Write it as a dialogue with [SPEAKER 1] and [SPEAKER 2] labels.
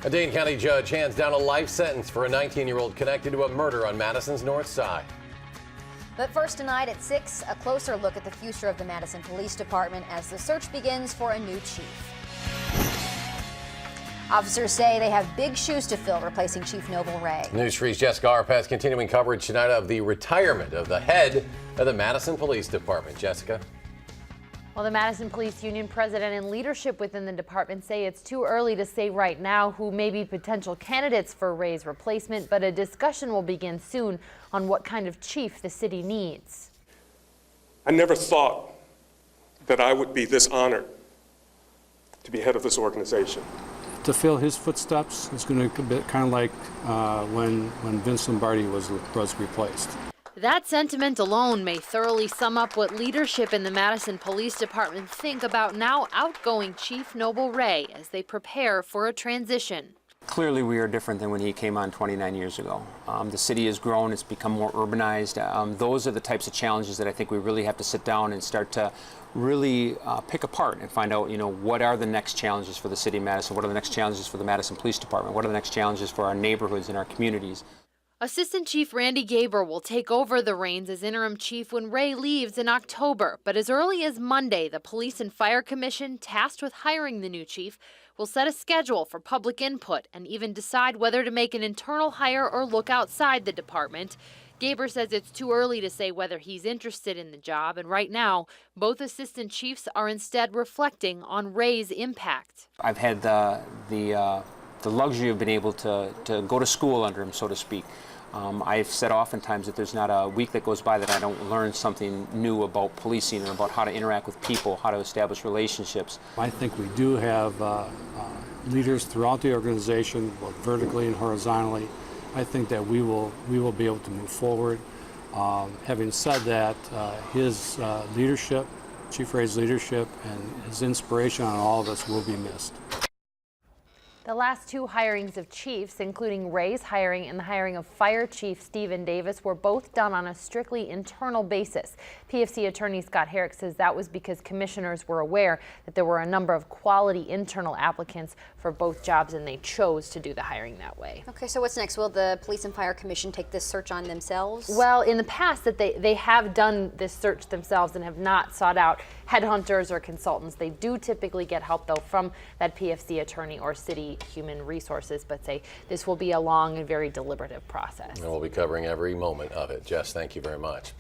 [SPEAKER 1] A Dane County judge hands down a life sentence for a 19-year-old connected to a murder on Madison's north side.
[SPEAKER 2] But first tonight at 6, a closer look at the future of the Madison Police Department as the search begins for a new chief. Officers say they have big shoes to fill replacing Chief Noble Wray.
[SPEAKER 1] News 3's Jessica Arpaz continuing coverage tonight of the retirement of the head of the Madison Police Department. Jessica.
[SPEAKER 3] Well, the Madison Police Union president and leadership within the department say it's too early to say right now who may be potential candidates for Wray's replacement, but a discussion will begin soon on what kind of chief the city needs.
[SPEAKER 4] I never thought that I would be this honored to be head of this organization.
[SPEAKER 5] To fill his footsteps is going to be kind of like when Vince Lombardi was replaced.
[SPEAKER 3] That sentiment alone may thoroughly sum up what leadership in the Madison Police Department think about now outgoing Chief Noble Wray as they prepare for a transition.
[SPEAKER 6] Clearly we are different than when he came on 29 years ago. The city has grown, it's become more urbanized. Those are the types of challenges that I think we really have to sit down and start to really pick apart and find out, what are the next challenges for the city of Madison? What are the next challenges for the Madison Police Department? What are the next challenges for our neighborhoods and our communities?
[SPEAKER 3] Assistant Chief Randy Gaber will take over the reins as interim chief when Wray leaves in October. But as early as Monday, the Police and Fire Commission, tasked with hiring the new chief, will set a schedule for public input and even decide whether to make an internal hire or look outside the department. Gaber says it's too early to say whether he's interested in the job, and right now, both assistant chiefs are instead reflecting on Wray's impact.
[SPEAKER 6] I've had the luxury of being able to go to school under him, so to speak. I've said oftentimes that there's not a week that goes by that I don't learn something new about policing or about how to interact with people, how to establish relationships.
[SPEAKER 5] I think we do have leaders throughout the organization, both vertically and horizontally. I think that we will be able to move forward. Having said that, his leadership, Chief Wray's leadership, and his inspiration on all of us will be missed.
[SPEAKER 3] The last two hirings of chiefs, including Wray's hiring and the hiring of Fire Chief Stephen Davis, were both done on a strictly internal basis. PFC attorney Scott Herrick says that was because commissioners were aware that there were a number of quality internal applicants for both jobs, and they chose to do the hiring that way.
[SPEAKER 2] Okay, so what's next? Will the Police and Fire Commission take this search on themselves?
[SPEAKER 3] Well, in the past that they have done this search themselves and have not sought out headhunters or consultants. They do typically get help, though, from that PFC attorney or city human resources, but say this will be a long and very deliberative process.
[SPEAKER 1] And we'll be covering every moment of it. Jess, thank you very much.